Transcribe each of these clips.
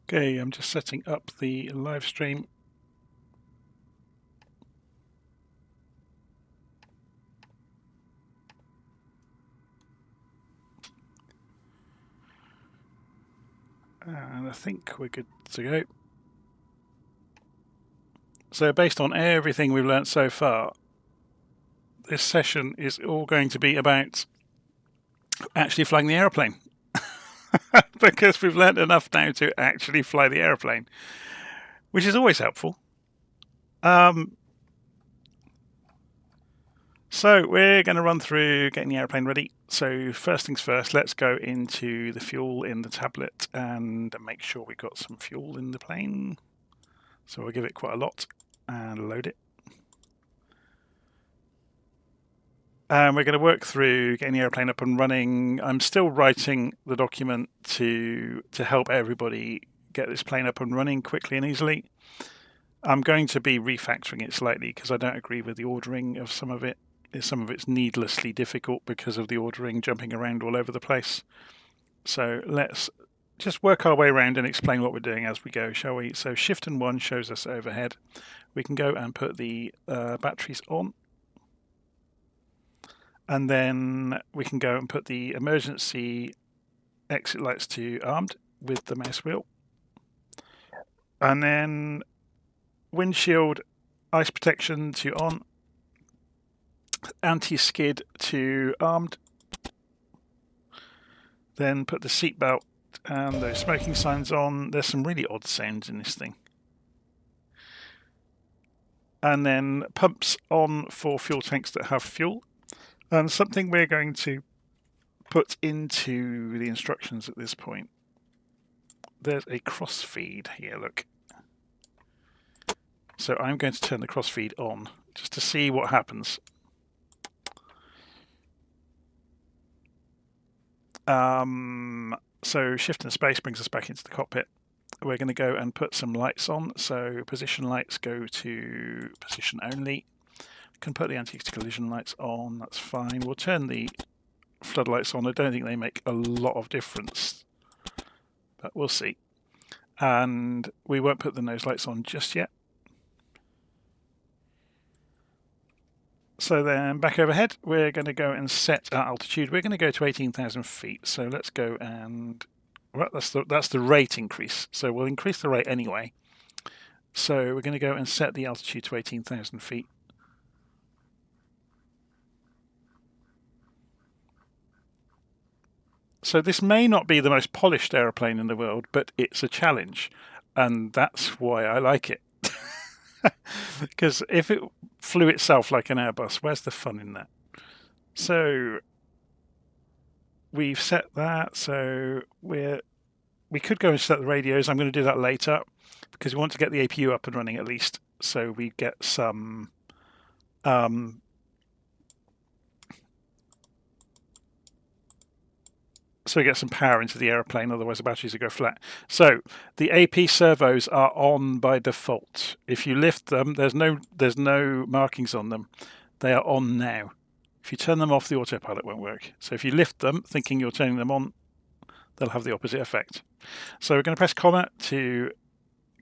Okay, I'm just setting up the live stream. And I think we're good to go. So based on everything we've learnt so far, this session is all going to be about actually flying the aeroplane. Because we've learnt enough now to actually fly the aeroplane, which is always helpful. So we're going to run through getting the aeroplane ready. So first things first, let's go into the fuel in the tablet and make sure we've got some fuel in the plane. So we'll give it quite a lot and load it. And we're going to work through getting the airplane up and running. I'm still writing the document to help everybody get this plane up and running quickly and easily. I'm going to be refactoring it slightly because I don't agree with the ordering of some of it. Some of it's needlessly difficult because of the ordering jumping around all over the place. So let's just work our way around and explain what we're doing as we go, shall we? So Shift and 1 shows us overhead. We can go and put the batteries on. And then we can go and put the emergency exit lights to armed with the mouse wheel. And then windshield ice protection to on. Anti-skid to armed. Then put the seatbelt and those smoking signs on. There's some really odd sounds in this thing. And then pumps on for fuel tanks that have fuel. And something we're going to put into the instructions at this point. There's a crossfeed here, look. So I'm going to turn the crossfeed on just to see what happens. So Shift and Space brings us back into the cockpit. We're going to go and put some lights on. So position lights go to position only. Can put the anti-collision lights on, that's fine. We'll turn the floodlights on. I don't think they make a lot of difference, but we'll see. And we won't put the nose lights on just yet. So then back overhead, we're going to go and set our altitude. We're going to go to 18,000 feet. So let's go and, well, that's the rate increase. So we'll increase the rate anyway. So we're going to go and set the altitude to 18,000 feet. So this may not be the most polished aeroplane in the world, but it's a challenge. And that's why I like it. Because if it flew itself like an Airbus, where's the fun in that? So we've set that. So we could go and set the radios. I'm going to do that later because we want to get the APU up and running at least. So we get some so we get some power into the aeroplane, otherwise the batteries will go flat. So the AP servos are on by default. If you lift them, there's no markings on them. They are on now. If you turn them off, the autopilot won't work. So if you lift them, thinking you're turning them on, they'll have the opposite effect. So we're going to press comma to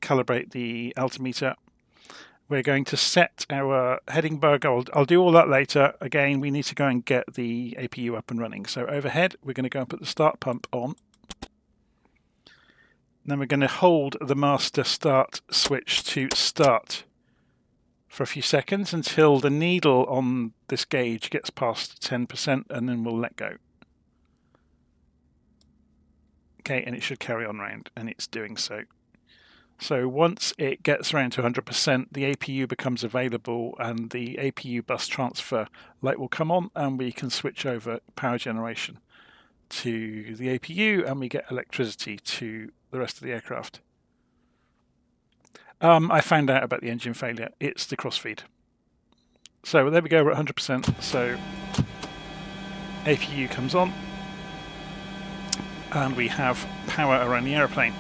calibrate the altimeter. We're going to set our heading bug. I'll do all that later. Again, we need to go and get the APU up and running. So overhead, we're going to go and put the start pump on. Then we're going to hold the master start switch to start for a few seconds until the needle on this gauge gets past 10%, and then we'll let go. Okay, and it should carry on round, and it's doing so. So once it gets around to 100%, the APU becomes available and the APU bus transfer light will come on and we can switch over power generation to the APU and we get electricity to the rest of the aircraft. I found out about the engine failure. It's the crossfeed. So there we go, we're at 100%. So APU comes on and we have power around the airplane.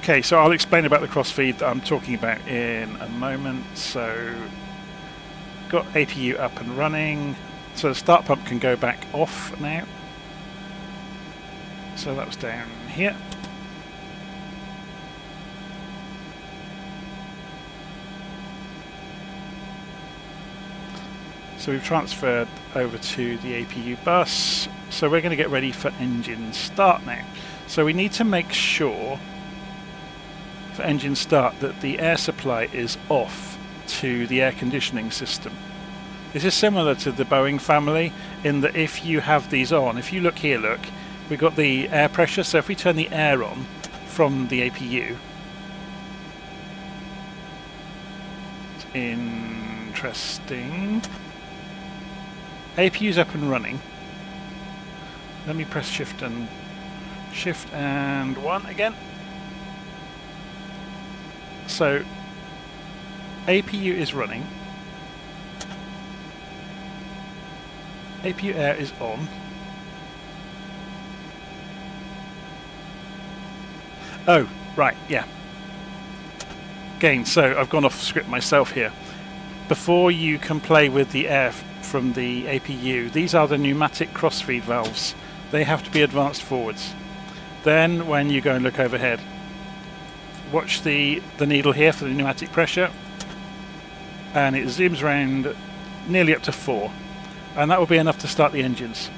Okay, so I'll explain about the crossfeed that I'm talking about in a moment. So, got APU up and running. So the start pump can go back off now. So that was down here. So we've transferred over to the APU bus. So we're going to get ready for engine start now. So we need to make sure for engine start that the air supply is off to the air conditioning system. This is similar to the Boeing family in that if you have these on, if you look here, look, we've got the air pressure. So if we turn the air on from the APU, it's interesting. APU's up and running. Let me press shift and 1 again. So APU is running. APU air is on. Oh, right, yeah. Again, so I've gone off script myself here. Before you can play with the air from the APU, these are the pneumatic crossfeed valves. They have to be advanced forwards. Then when you go and look overhead, watch the needle here for the pneumatic pressure, and it zooms around nearly up to 4, and that will be enough to start the engines.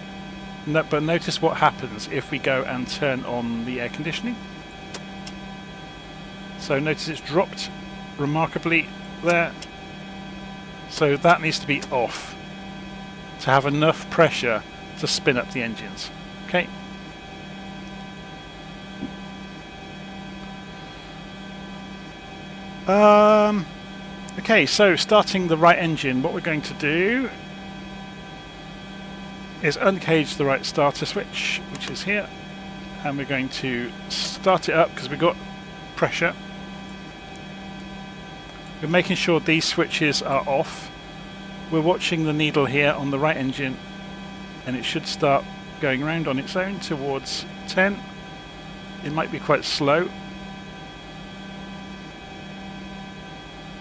But notice what happens if we go and turn on the air conditioning. So notice it's dropped remarkably there. So that needs to be off to have enough pressure to spin up the engines. Okay. Okay, so starting the right engine, what we're going to do is uncage the right starter switch, which is here, and we're going to start it up because we've got pressure. We're making sure these switches are off. We're watching the needle here on the right engine, and it should start going around on its own towards 10. It might be quite slow.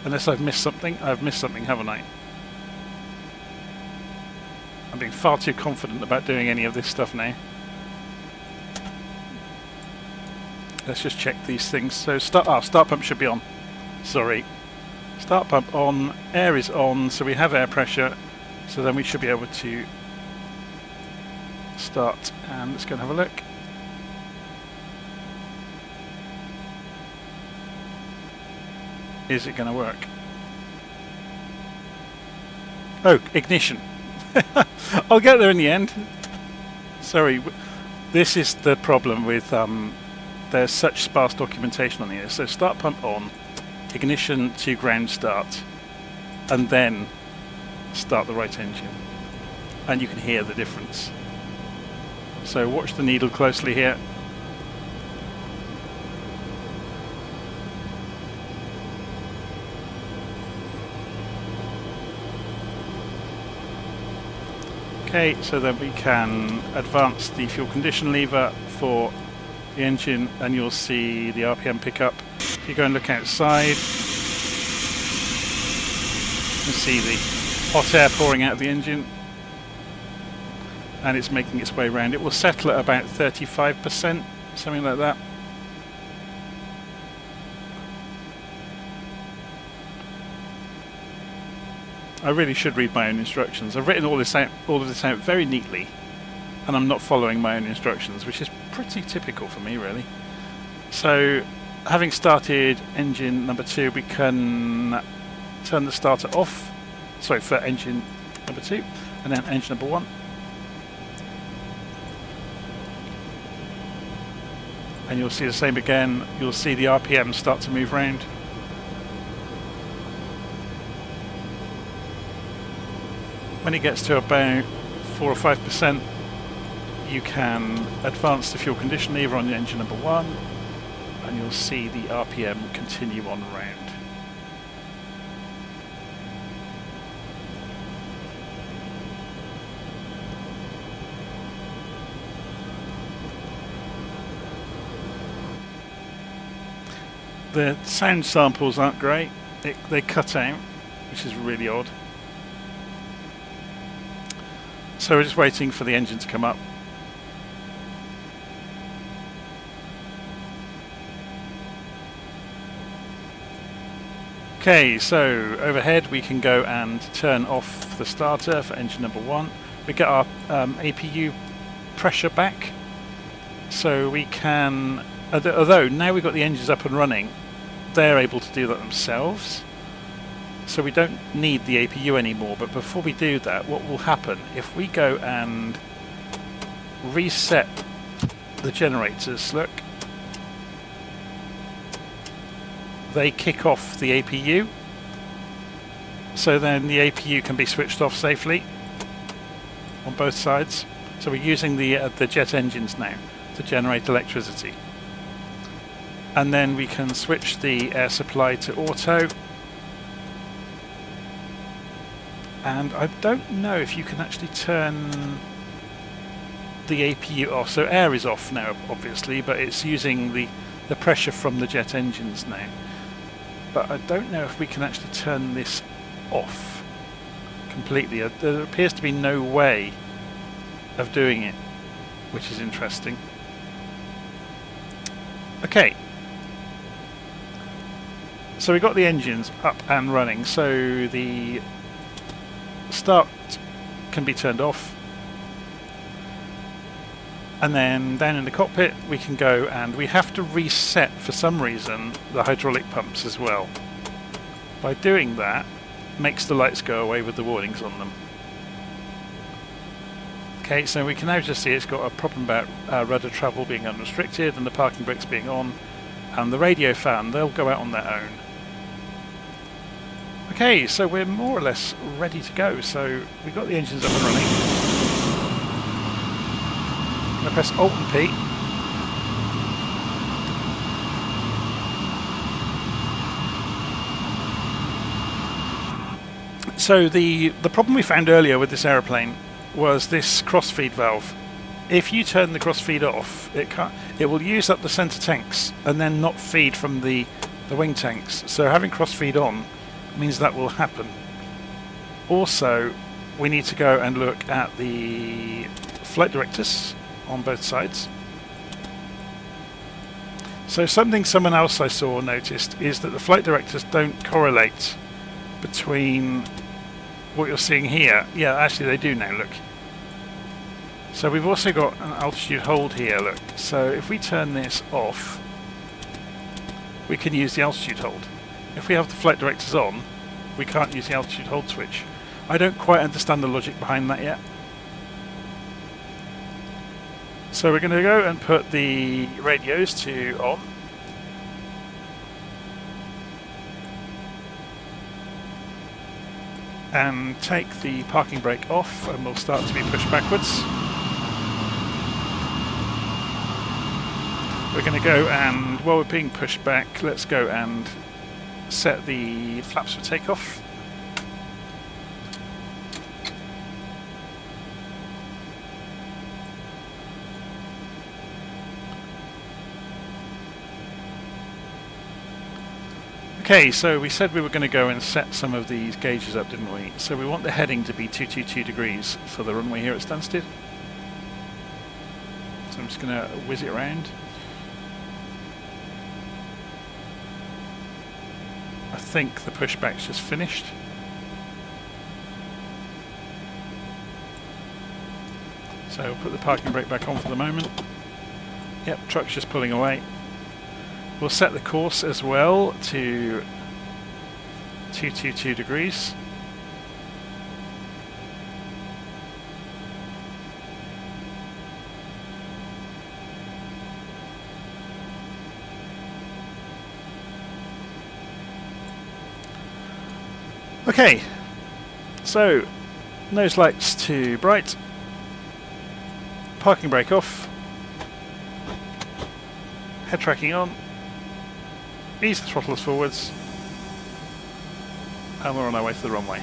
Unless I've missed something. I've missed something, haven't I? I'm being far too confident about doing any of this stuff now. Let's just check these things. So start pump should be on. Sorry. Start pump on, air is on, so we have air pressure. So then we should be able to start, and let's go and have a look. Is it going to work? Oh, ignition. I'll get there in the end. Sorry, this is the problem with there's such sparse documentation on here. So start pump on, ignition to ground start, and then start the right engine. And you can hear the difference. So watch the needle closely here. Okay, so then we can advance the fuel condition lever for the engine, and you'll see the RPM pick up. If you go and look outside, you can see the hot air pouring out of the engine, and it's making its way around. It will settle at about 35%, something like that. I really should read my own instructions. I've written all of this out very neatly, and I'm not following my own instructions, which is pretty typical for me, really. So, having started engine number 2, we can turn the starter off. Sorry, for engine number 2, and then engine number 1. And you'll see the same again. You'll see the RPM start to move around. When it gets to about 4 or 5%, you can advance the fuel condition lever on the engine number 1, and you'll see the RPM continue on round. The sound samples aren't great. They cut out, which is really odd. So we're just waiting for the engine to come up. Okay, so overhead we can go and turn off the starter for engine number 1. We get our APU pressure back, so we can, although now we've got the engines up and running, they're able to do that themselves, so we don't need the APU anymore. But before we do that, what will happen if we go and reset the generators, look, they kick off the APU, so then the APU can be switched off safely on both sides. So we're using the jet engines now to generate electricity, and then we can switch the air supply to auto. And I don't know if you can actually turn the APU off. So air is off now, obviously, but it's using the pressure from the jet engines now. But I don't know if we can actually turn this off completely. There appears to be no way of doing it, which is interesting. Okay, so we got the engines up and running, so the start can be turned off, and then down in the cockpit we can go, and we have to reset for some reason the hydraulic pumps as well. By doing that, makes the lights go away with the warnings on them. Okay, so we can now just see it's got a problem about rudder travel being unrestricted and the parking brakes being on, and the radio fan, they'll go out on their own. Okay, so we're more or less ready to go. So we've got the engines up and running. I'm going to press Alt and P. So the problem we found earlier with this aeroplane was this crossfeed valve. If you turn the crossfeed off, it will use up the center tanks and then not feed from the wing tanks. So having crossfeed on means that will happen. Also, we need to go and look at the flight directors on both sides. So someone else I saw noticed is that the flight directors don't correlate between what you're seeing here. Yeah, actually they do now, look. So we've also got an altitude hold here, look. So if we turn this off, we can use the altitude hold. If we have the flight directors on, we can't use the altitude hold switch. I don't quite understand the logic behind that yet. So we're going to go and put the radios to on. And take the parking brake off, and we'll start to be pushed backwards. We're going to go and, while we're being pushed back, let's go and set the flaps for takeoff. Okay, so we said we were going to go and set some of these gauges up, didn't we? So we want the heading to be 222 degrees for the runway here at Stansted. So I'm just going to whiz it around. I think the pushback's just finished. So we'll put the parking brake back on for the moment. Yep, truck's just pulling away. We'll set the course as well to 222 degrees. Okay, so nose lights to bright, parking brake off, head tracking on, ease the throttles forwards, and we're on our way to the runway.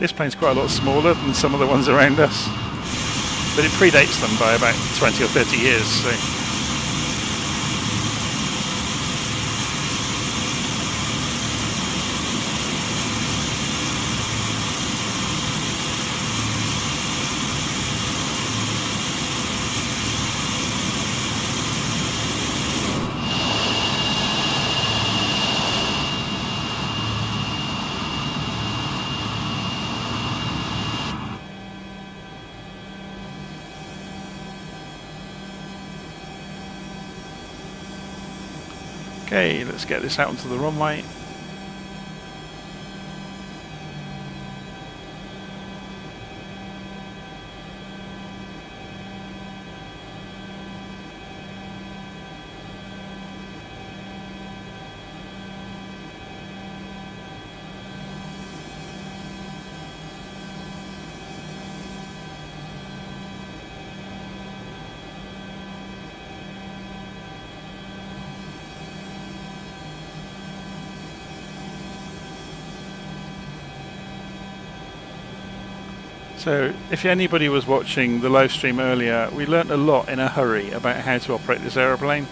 This plane's quite a lot smaller than some of the ones around us, but it predates them by about 20 or 30 years. So. Okay, let's get this out onto the runway. So, if anybody was watching the live stream earlier, we learnt a lot in a hurry about how to operate this aeroplane.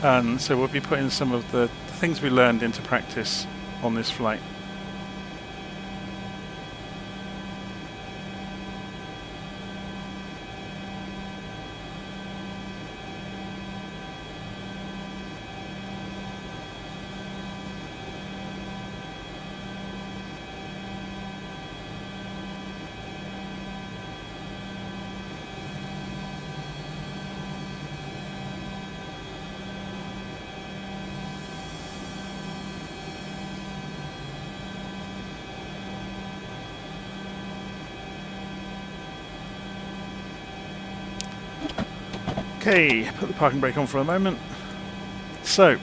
And so we'll be putting some of the things we learned into practice on this flight. Okay, put the parking brake on for a moment. So,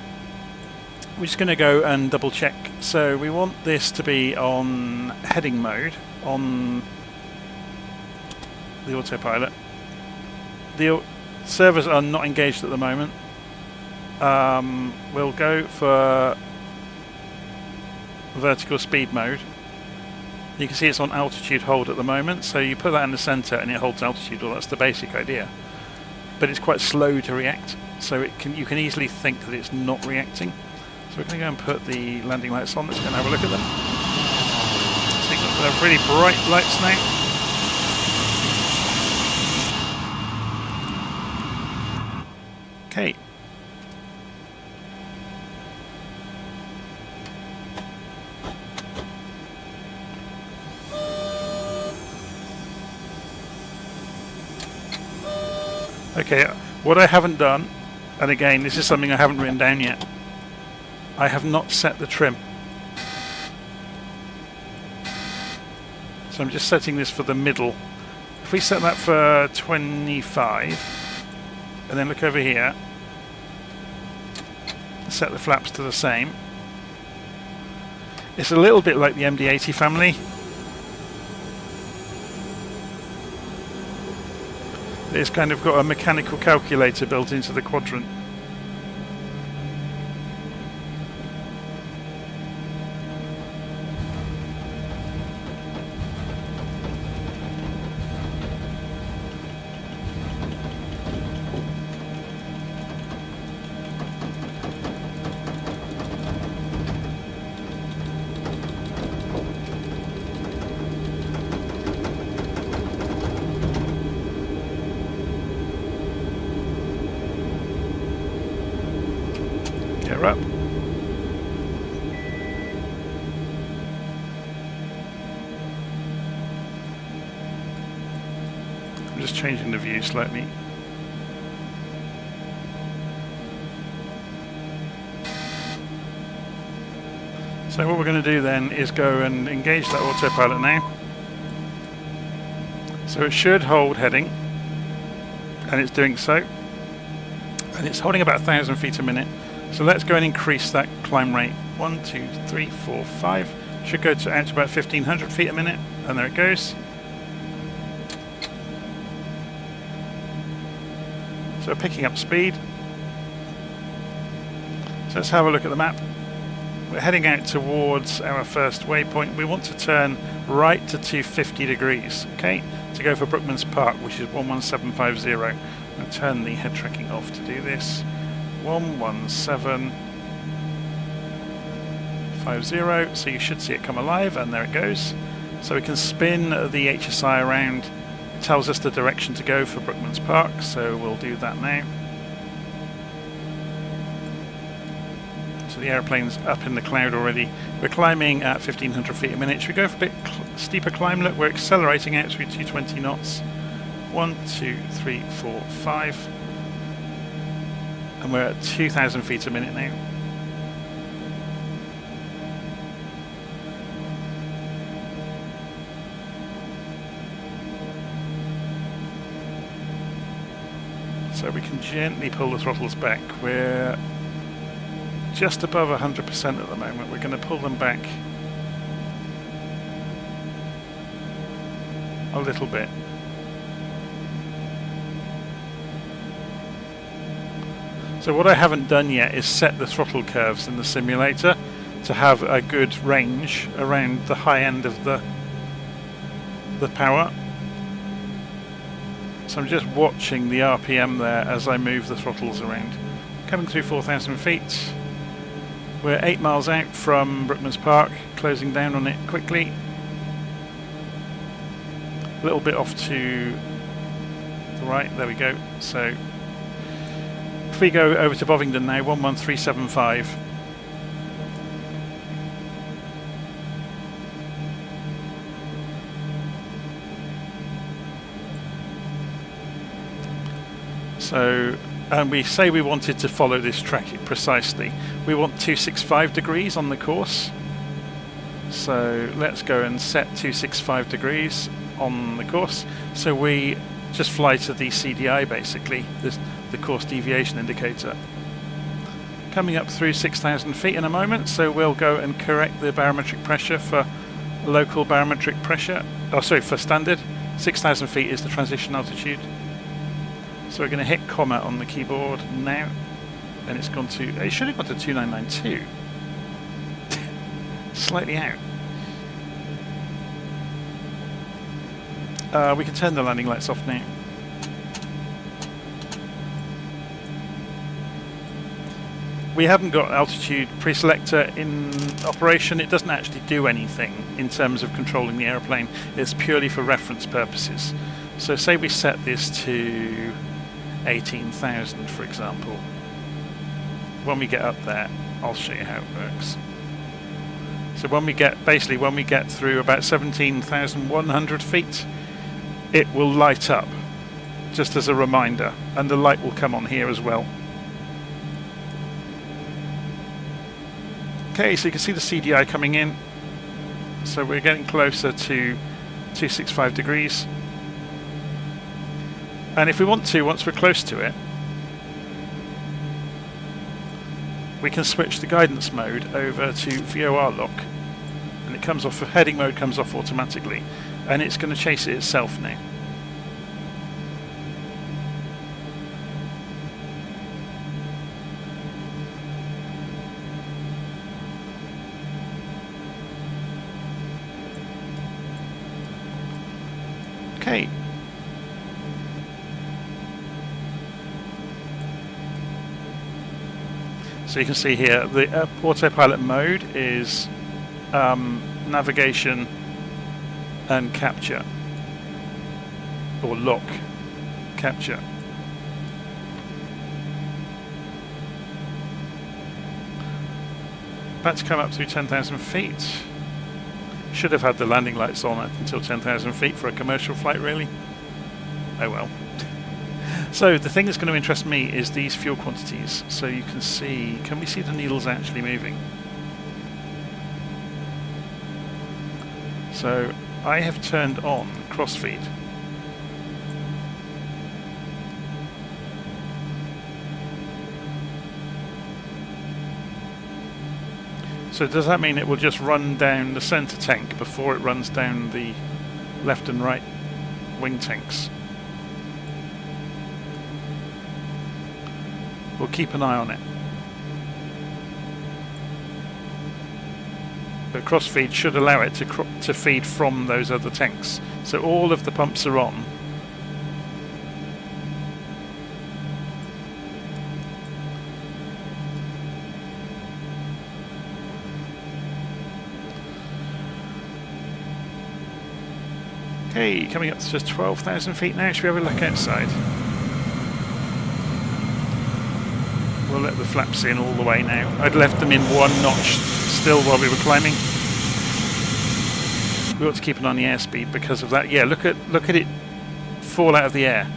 we're just going to go and double check. So we want this to be on heading mode on the autopilot. The servers are not engaged at the moment. We'll go for vertical speed mode. You can see it's on altitude hold at the moment, so you put that in the center and it holds altitude. Well, that's the basic idea. But it's quite slow to react, so you can easily think that it's not reacting. So we're going to go and put the landing lights on. Let's go and have a look at them. So you've got really bright lights now. Okay. Okay, what I haven't done, and again this is something I haven't written down yet, I have not set the trim. So I'm just setting this for the middle. If we set that for 25, and then look over here, set the flaps to the same. It's a little bit like the MD-80 family. It's kind of got a mechanical calculator built into the quadrant. Up. I'm just changing the view slightly. So what we're going to do then is go and engage that autopilot now. So it should hold heading, and it's doing so, and it's holding about 1,000 feet a minute. So let's go and increase that climb rate. 1, 2, 3, 4, 5. Should go to out to about 1,500 feet a minute, and there it goes. So picking up speed. So let's have a look at the map. we're heading out towards our first waypoint. We want to turn right to 250 degrees, okay, to go for Brookman's Park, which is 11750. And turn the head tracking off to do this. 11750, so you should see it come alive, and there it goes. So we can spin the HSI around. It tells us the direction to go for Brookman's Park, so we'll do that now. So the aeroplane's up in the cloud already. We're climbing at 1500 feet a minute. Should we go for a bit steeper climb? Look, we're accelerating out through 220 knots. 1, 2, 3, 4, 5. And we're at 2000 feet a minute now. So we can gently pull the throttles back. We're just above 100% at the moment. We're going to pull them back a little bit. So what I haven't done yet is set the throttle curves in the simulator to have a good range around the high end of the power. So I'm just watching the RPM there as I move the throttles around. Coming through 4,000 feet. We're 8 miles out from Brookman's Park, closing down on it quickly. A little bit off to the right, there we go. So if we go over to Bovingdon now, 11375. So, and we say we wanted to follow this track precisely. We want 265 degrees on the course. So let's go and set 265 degrees on the course. So we just fly to the CDI basically, the course deviation indicator. Coming up through 6,000 feet in a moment, so we'll go and correct the barometric pressure for local barometric pressure. Oh, sorry, for standard. 6,000 feet is the transition altitude. So we're going to hit comma on the keyboard now, and it's gone to, it should have gone to 2992. Slightly out. We can turn the landing lights off now. We haven't got altitude preselector in operation. It doesn't actually do anything in terms of controlling the aeroplane. It's purely for reference purposes. So say we set this to 18,000 for example. When we get up there, I'll show you how it works. So when we get through about 17,100 feet, it will light up, just as a reminder, and the light will come on here as well. Okay, so you can see the CDI coming in. So we're getting closer to 265 degrees. And if we want to, once we're close to it, we can switch the guidance mode over to VOR lock, and it comes off. Heading mode comes off automatically, and it's going to chase it itself now. Okay. So you can see here the autopilot mode is navigation and capture, or lock capture. About to come up through 10,000 feet. Should have had the landing lights on until 10,000 feet for a commercial flight, really. Oh well. So the thing that's going to interest me is these fuel quantities. So you can see, can we see the needles actually moving? So I have turned on crossfeed. So does that mean it will just run down the center tank before it runs down the left and right wing tanks? We'll keep an eye on it. But cross-feed should allow it to feed from those other tanks. So all of the pumps are on. Okay, coming up to just 12,000 feet now. Should we have a look outside? We'll let the flaps in all the way now. I'd left them in one notch still while we were climbing. We ought to keep an eye on the airspeed because of that. Yeah, look at it fall out of the air.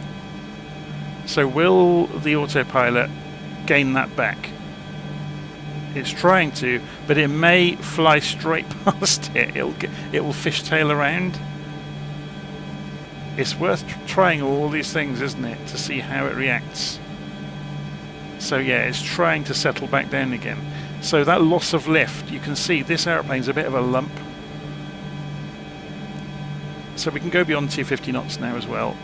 So will the autopilot gain that back? It's trying to, but it may fly straight past it. It will fishtail around. It's worth trying all these things, isn't it, to see how it reacts. So yeah, it's trying to settle back down again. So that loss of lift, you can see this aeroplane's a bit of a lump. So we can go beyond 250 knots now as well.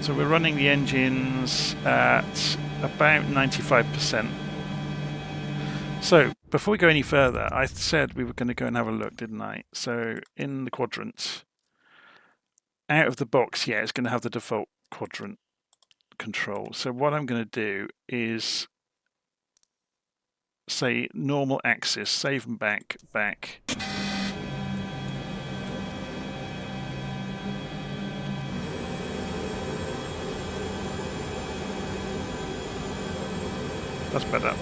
So we're running the engines at about 95%. So before we go any further, I said we were going to go and have a look, didn't I? So in the quadrant, out of the box, yeah, it's going to have the default quadrant control. So what I'm going to do is say normal axis, save and back. That's better.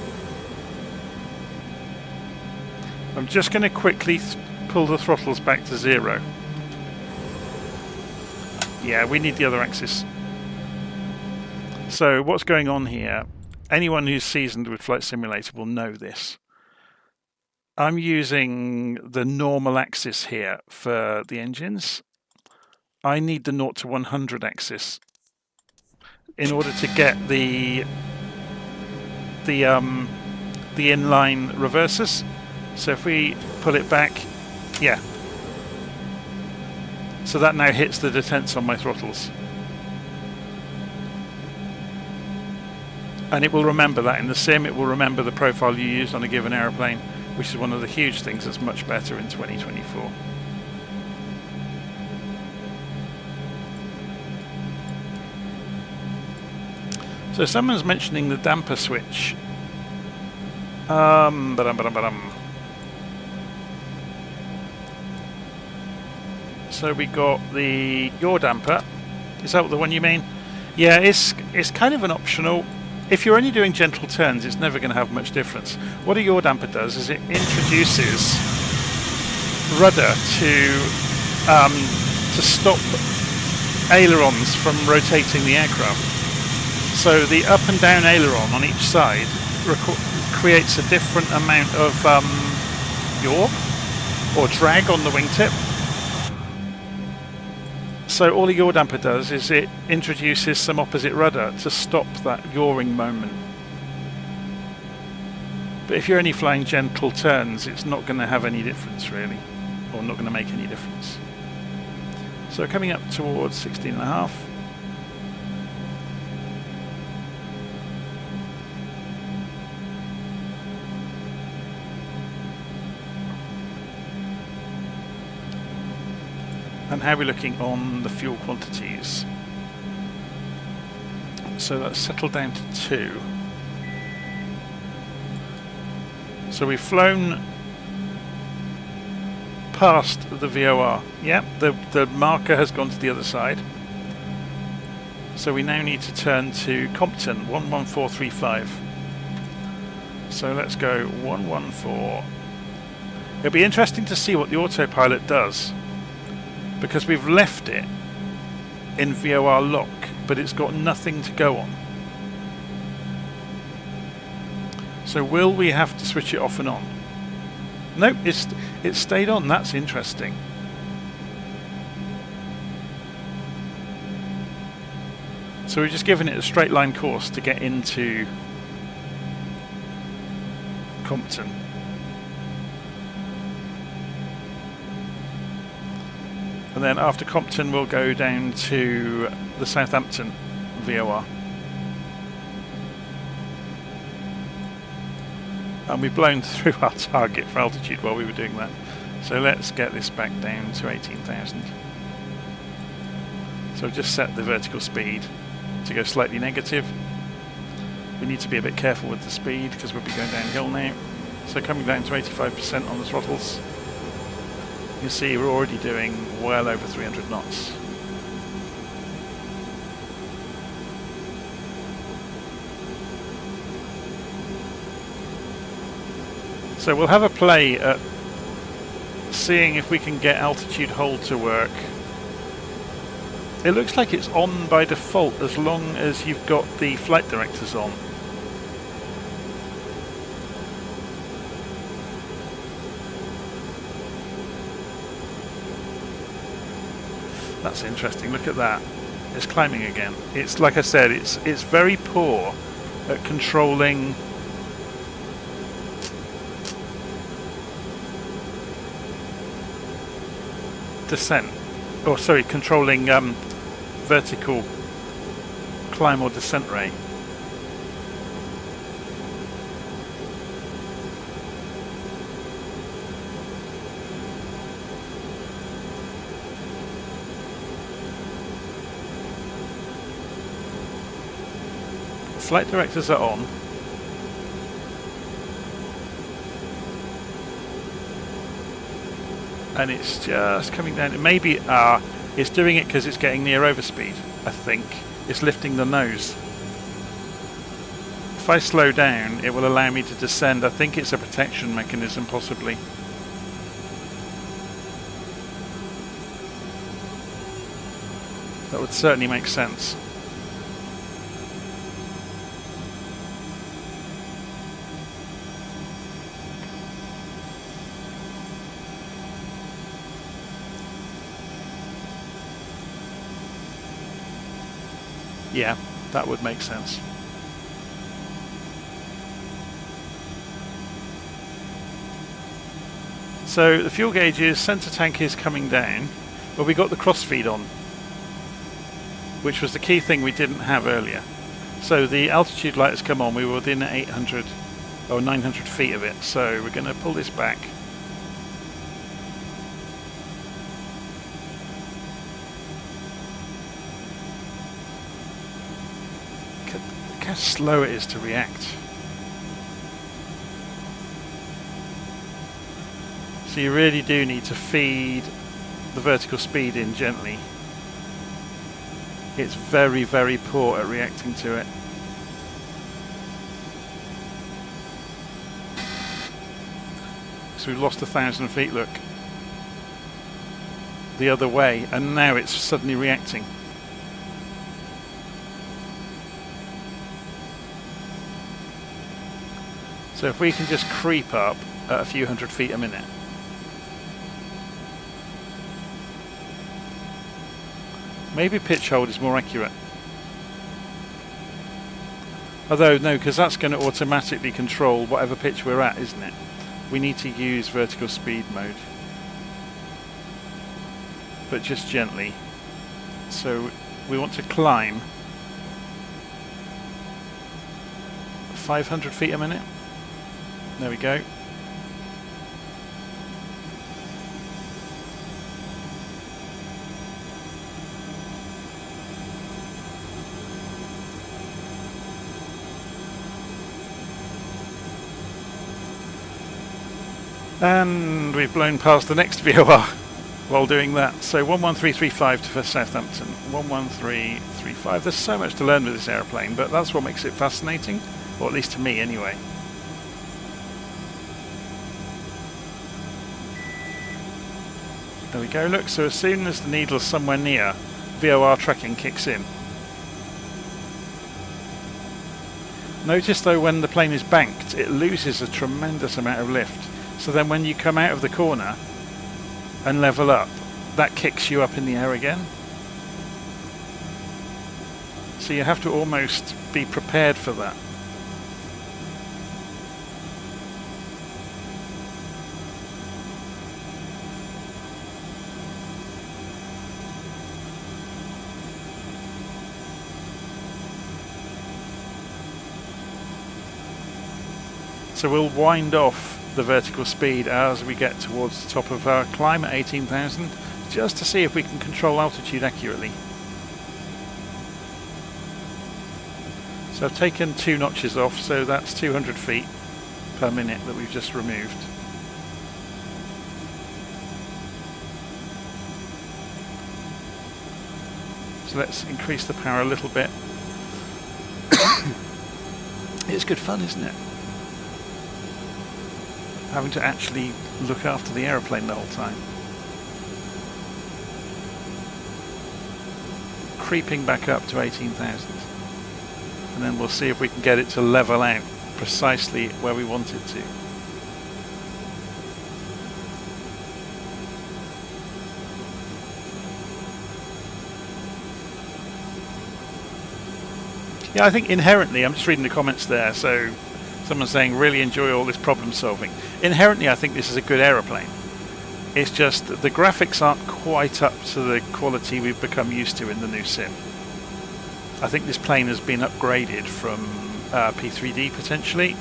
I'm just going to quickly pull the throttles back to 0. Yeah, we need the other axis. So what's going on here? Anyone who's seasoned with Flight Simulator will know this. I'm using the normal axis here for the engines. I need the 0 to 100 axis in order to get the inline reversers. So if we pull it back, yeah. So that now hits the detents on my throttles. And it will remember that in the sim. It will remember the profile you used on a given aeroplane, which is one of the huge things that's much better in 2024. So someone's mentioning the damper switch. So we got the yaw damper. Is that the one you mean? Yeah, it's kind of an optional. If you're only doing gentle turns, it's never going to have much difference. What a yaw damper does is it introduces rudder to stop ailerons from rotating the aircraft. So the up and down aileron on each side creates a different amount of yaw or drag on the wingtip. So all a yaw damper does is it introduces some opposite rudder to stop that yawing moment. But if you're only flying gentle turns, it's not going to have any difference really, or not going to make any difference. So coming up towards 16.5. And how are we looking on the fuel quantities? So that's settled down to 2. So we've flown past the VOR. Yeah, the marker has gone to the other side. So we now need to turn to Compton, 11435. So let's go 114. It'll be interesting to see what the autopilot does, because we've left it in VOR lock, but it's got nothing to go on. So will we have to switch it off and on? Nope, it stayed on. That's interesting. So we're just giving it a straight line course to get into Compton. And then after Compton, we'll go down to the Southampton VOR. And we've blown through our target for altitude while we were doing that. So let's get this back down to 18,000. So I've just set the vertical speed to go slightly negative. We need to be a bit careful with the speed because we'll be going downhill now. So coming down to 85% on the throttles. You can see we're already doing well over 300 knots. So we'll have a play at seeing if we can get altitude hold to work. It looks like it's on by default as long as you've got the flight directors on. That's interesting, look at that. It's climbing again. It's like I said, it's very poor at controlling descent, or sorry, controlling vertical climb or descent rate. Flight directors are on. And it's just coming down. Maybe it's doing it because it's getting near overspeed, I think. It's lifting the nose. If I slow down, it will allow me to descend. I think it's a protection mechanism, possibly. That would certainly make sense. Yeah, that would make sense. So the fuel gauge is, center tank is coming down, but we got the crossfeed on, which was the key thing we didn't have earlier. So the altitude light has come on, we were within 800 or 900 feet of it, so we're going to pull this back. Look how slow it is to react. So you really do need to feed the vertical speed in gently. It's very, very poor at reacting to it. So we've lost 1,000 feet, look. The other way, and now it's suddenly reacting. So if we can just creep up at a few hundred feet a minute. Maybe pitch hold is more accurate. Although, no, because that's going to automatically control whatever pitch we're at, isn't it? We need to use vertical speed mode. But just gently. So we want to climb 500 feet a minute. There we go. And we've blown past the next VOR while doing that. So 11335 for Southampton. 11335. There's so much to learn with this aeroplane, but that's what makes it fascinating, or at least to me anyway. There we go, look, so as soon as the needle's somewhere near, VOR tracking kicks in. Notice though when the plane is banked, it loses a tremendous amount of lift. So then when you come out of the corner and level up, that kicks you up in the air again. So you have to almost be prepared for that. So we'll wind off the vertical speed as we get towards the top of our climb at 18,000, just to see if we can control altitude accurately. So I've taken 2 notches off, so that's 200 feet per minute that we've just removed. So let's increase the power a little bit. It's good fun, isn't it? Having to actually look after the aeroplane the whole time. Creeping back up to 18,000. And then we'll see if we can get it to level out precisely where we want it to. Yeah, I think inherently, I'm just reading the comments there, so someone's saying, really enjoy all this problem solving. Inherently, I think this is a good aeroplane. It's just that the graphics aren't quite up to the quality we've become used to in the new sim. I think this plane has been upgraded from P3D potentially.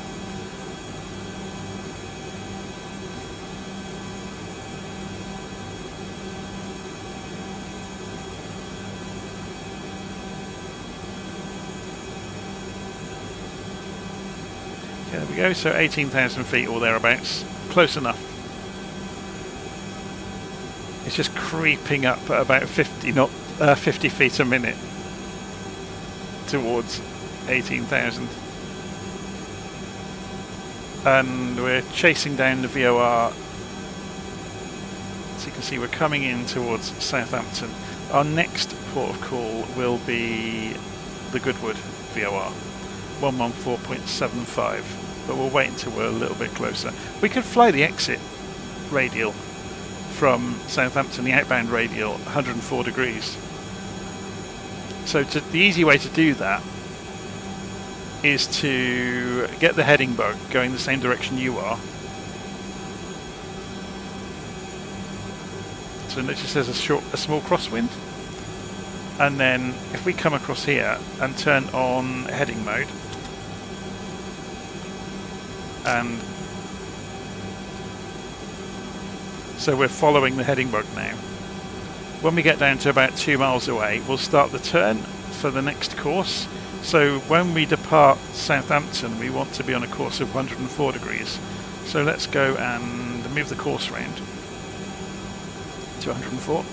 Okay, there we go, so 18,000 feet or thereabouts. Close enough. It's just creeping up at about 50 feet a minute towards 18,000. And we're chasing down the VOR. So you can see we're coming in towards Southampton. Our next port of call will be the Goodwood VOR, 114.75, but we'll wait until we're a little bit closer. We could fly the exit radial from Southampton, the outbound radial, 104 degrees. So the easy way to do that is to get the heading bug going the same direction you are. So notice there's a small crosswind. And then if we come across here and turn on heading mode, and so we're following the heading bug now. When we get down to about 2 miles away, we'll start the turn for the next course. So when we depart Southampton, we want to be on a course of 104 degrees. So let's go and move the course round to 104.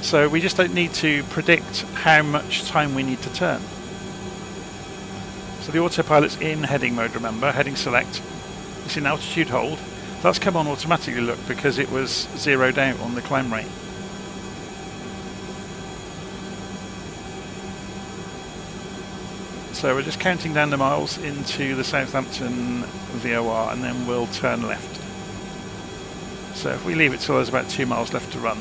So we just don't need to predict how much time we need to turn. So the autopilot's in heading mode, remember, heading select. It's in altitude hold. That's come on automatically, look, because it was zeroed out on the climb rate. So we're just counting down the miles into the Southampton VOR, and then we'll turn left. So if we leave it till there's about 2 miles left to run.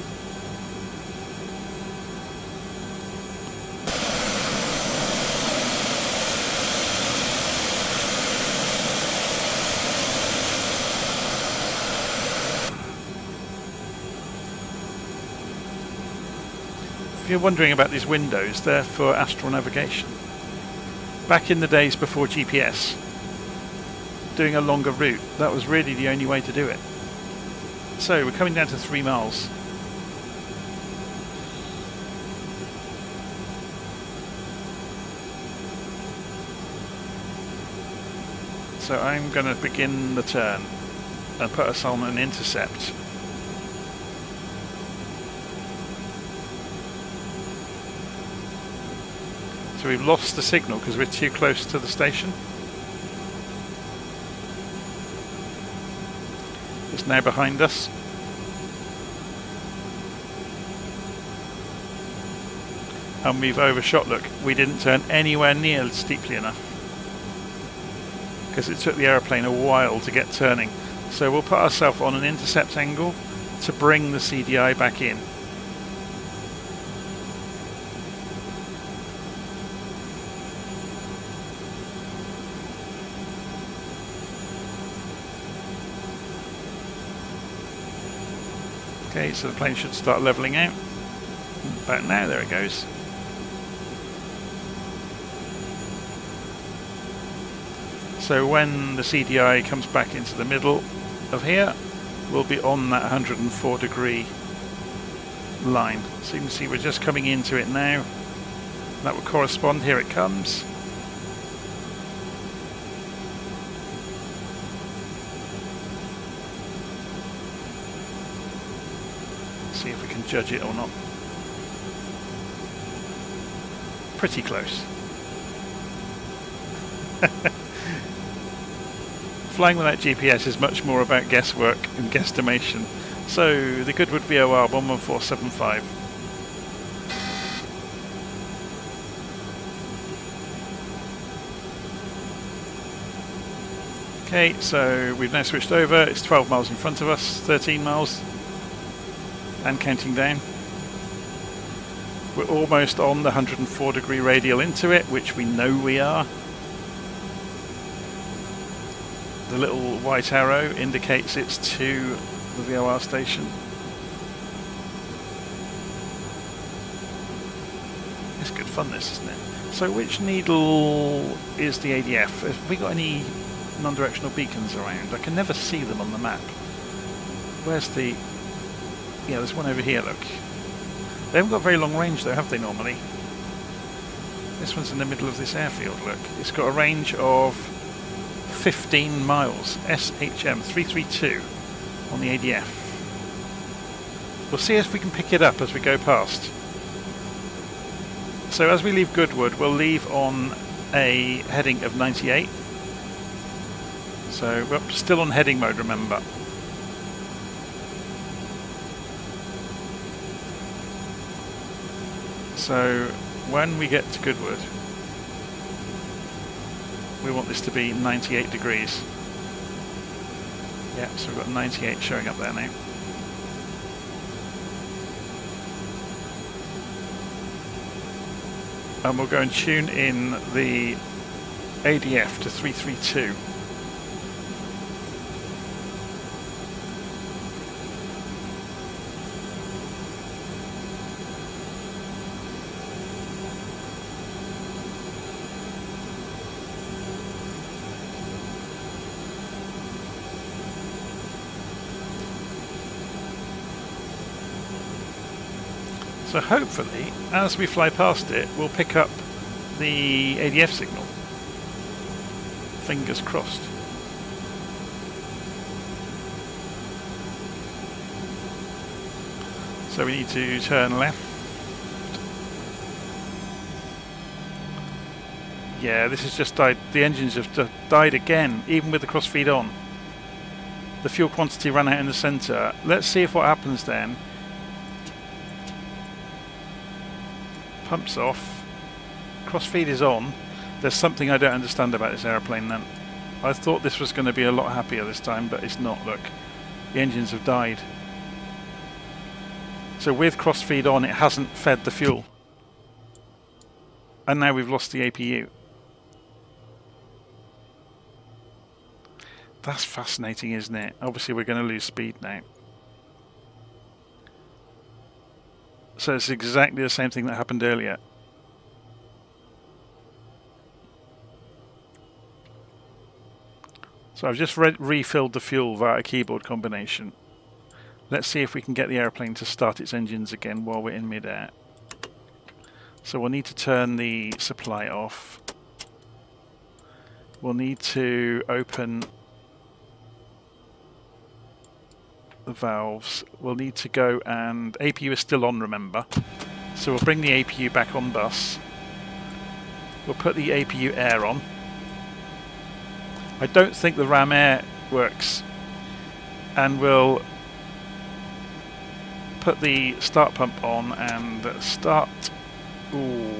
If you're wondering about these windows, they're for astral navigation. Back in the days before GPS, doing a longer route, that was really the only way to do it. So we're coming down to 3 miles. So I'm going to begin the turn and put us on an intercept. So we've lost the signal because we're too close to the station. It's now behind us. And we've overshot, look, we didn't turn anywhere near steeply enough because it took the aeroplane a while to get turning. So we'll put ourselves on an intercept angle to bring the CDI back in. Okay, so the plane should start levelling out. About now, there it goes. So when the CDI comes back into the middle of here, we'll be on that 104 degree line. So you can see we're just coming into it now. That will correspond. Here it comes. See if we can judge it or not. Pretty close. Flying without GPS is much more about guesswork and guesstimation. So the Goodwood VOR 11475. Okay, so we've now switched over. It's 12 miles in front of us, 13 miles, and counting down. We're almost on the 104 degree radial into it, which we know we are. The little white arrow indicates it's to the VOR station. It's good fun, this, isn't it? So which needle is the ADF? Have we got any non-directional beacons around? I can never see them on the map. Where's the... Yeah, there's one over here, look. They haven't got very long range though, have they, normally? This one's in the middle of this airfield, look. It's got a range of 15 miles. SHM 332 on the ADF. We'll see if we can pick it up as we go past. So as we leave Goodwood, we'll leave on a heading of 98. So we're still on heading mode, remember. So when we get to Goodwood, we want this to be 98 degrees. Yeah, so we've got 98 showing up there now. And we'll go and tune in the ADF to 332. So hopefully, as we fly past it, we'll pick up the ADF signal. Fingers crossed. So we need to turn left. Yeah, this has just died. The engines have died again, even with the crossfeed on. The fuel quantity ran out in the centre. Let's see if what happens then. Pumps off, crossfeed is on. There's something I don't understand about this aeroplane then. I thought this was going to be a lot happier this time, but it's not. Look, the engines have died. So with crossfeed on, it hasn't fed the fuel. And now we've lost the APU. That's fascinating, isn't it? Obviously we're going to lose speed now. So it's exactly the same thing that happened earlier. So I've just refilled the fuel via a keyboard combination. Let's see if we can get the airplane to start its engines again while we're in mid-air. So we'll need to turn the supply off. We'll need to open the valves. We'll need to go and... APU is still on, remember. So we'll bring the APU back on bus. We'll put the APU air on. I don't think the RAM air works. And we'll put the start pump on and start... Ooh,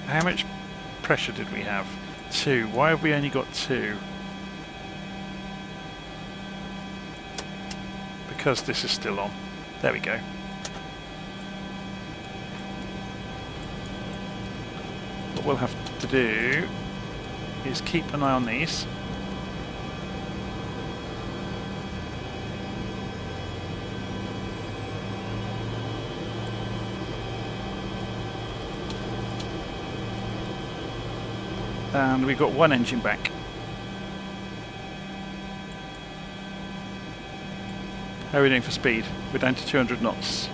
how much pressure did we have? 2. Why have we only got 2? Because this is still on. There we go. What we'll have to do is keep an eye on these. And we've got one engine back. How are we doing for speed? We're down to 200 knots.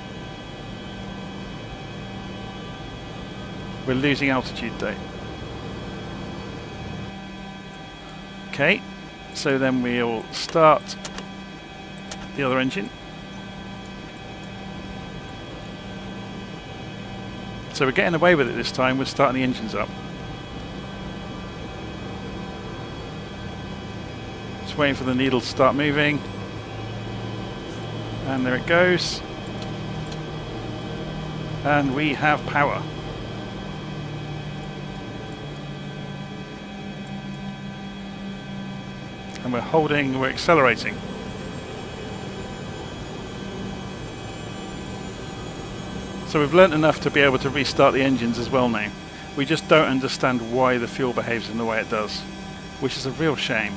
We're losing altitude though. Okay, so then we'll start the other engine. So we're getting away with it this time. We're starting the engines up. Just waiting for the needle to start moving. And there it goes. And we have power. And we're holding, we're accelerating. So we've learnt enough to be able to restart the engines as well now. We just don't understand why the fuel behaves in the way it does, which is a real shame.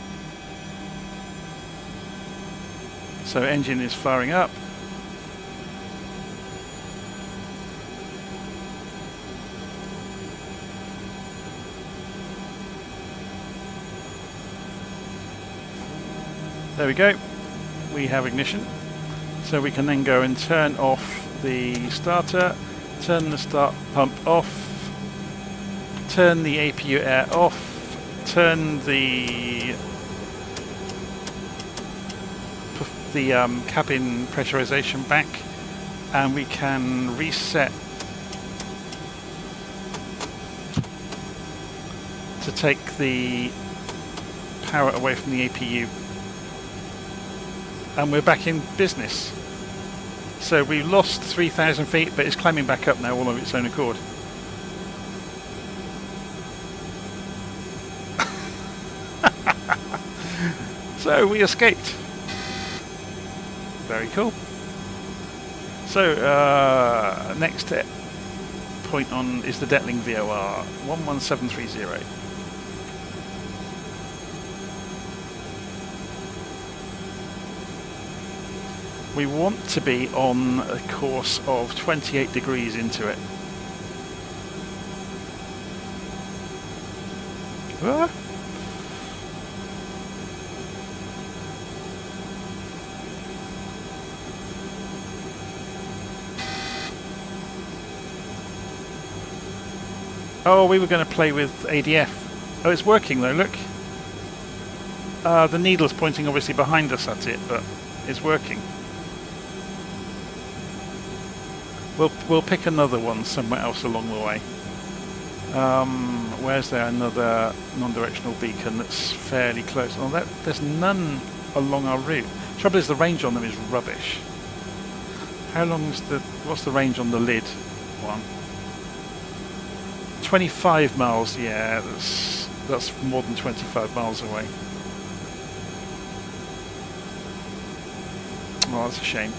So engine is firing up. There we go. We have ignition. So we can then go and turn off the starter, turn the start pump off, turn the APU air off, turn the cabin pressurization back, and we can reset to take the power away from the APU, and we're back in business. So we lost 3,000 feet, but it's climbing back up now all of its own accord. So we escaped. Very cool. So next point on is the Detling VOR 11730. We want to be on a course of 28 degrees into it. Ah. Oh, we were going to play with ADF. Oh, it's working though, look. The needle's pointing obviously behind us at it, but it's working. We'll pick another one somewhere else along the way. Where's there another non-directional beacon that's fairly close? Oh, there's none along our route. Trouble is the range on them is rubbish. What's the range on the lid one? 25 miles. Yeah, that's more than 25 miles away. Oh, that's a shame.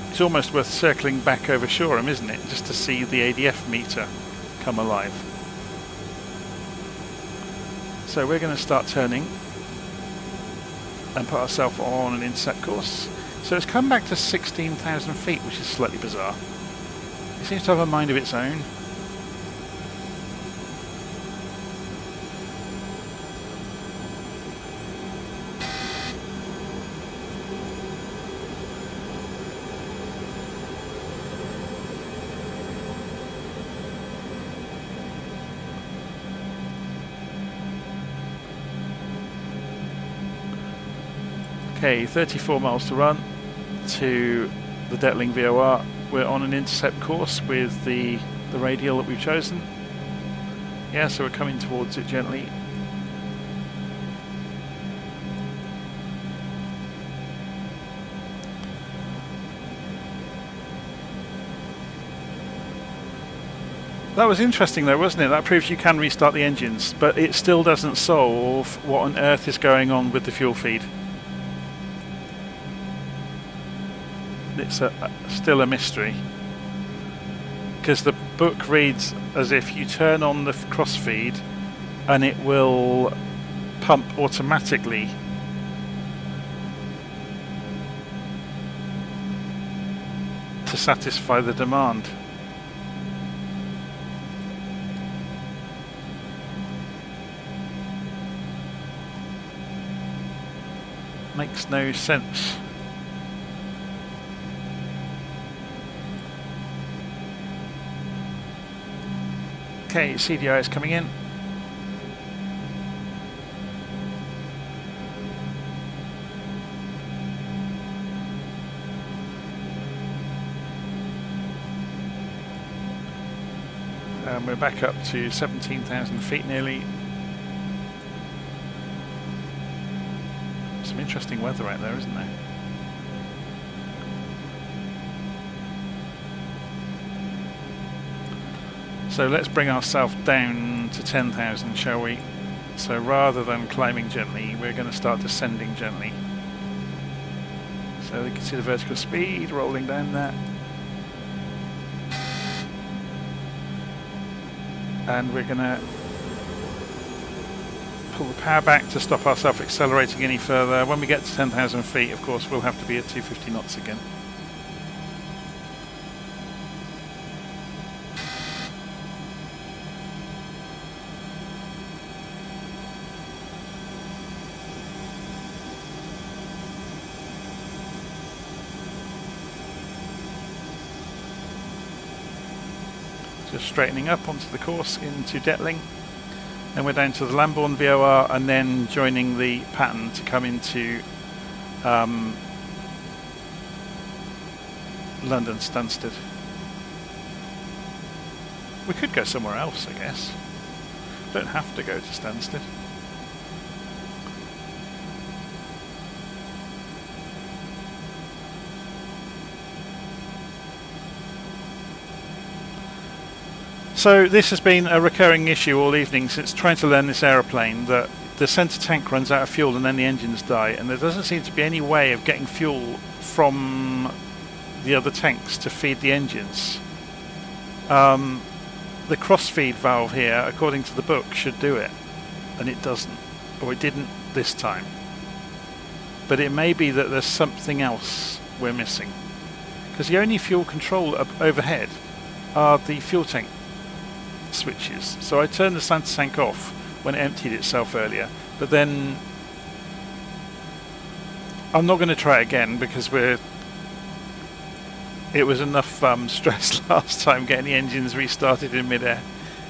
It's almost worth circling back over Shoreham, isn't it? Just to see the ADF meter come alive. So we're going to start turning and put ourselves on an intercept course. So it's come back to 16,000 feet, which is slightly bizarre. It seems to have a mind of its own. Okay, 34 miles to run to the Detling VOR. We're on an intercept course with the radial that we've chosen. Yeah, so we're coming towards it gently. That was interesting though, wasn't it? That proves you can restart the engines, but it still doesn't solve what on earth is going on with the fuel feed. It's still a mystery, because the book reads as if you turn on the cross feed and it will pump automatically to satisfy the demand. Makes no sense. Okay, CDI is coming in. And we're back up to 17,000 feet nearly. Some interesting weather out there, isn't there? So let's bring ourselves down to 10,000, shall we? So rather than climbing gently, we're going to start descending gently. So we can see the vertical speed rolling down there. And we're going to pull the power back to stop ourselves accelerating any further. When we get to 10,000 feet, of course, we'll have to be at 250 knots again. Just straightening up onto the course into Detling. Then we're down to the Lambourne VOR and then joining the pattern to come into London Stansted. We could go somewhere else, I guess. Don't have to go to Stansted. So this has been a recurring issue all evening since trying to learn this aeroplane, that the centre tank runs out of fuel and then the engines die, and there doesn't seem to be any way of getting fuel from the other tanks to feed the engines. The cross-feed valve here, according to the book, should do it, and it doesn't, or it didn't this time. But it may be that there's something else we're missing, because the only fuel control overhead are the fuel tank switches. So I turned the center tank off when it emptied itself earlier, but then I'm not going to try it again because it was enough stress last time getting the engines restarted in midair.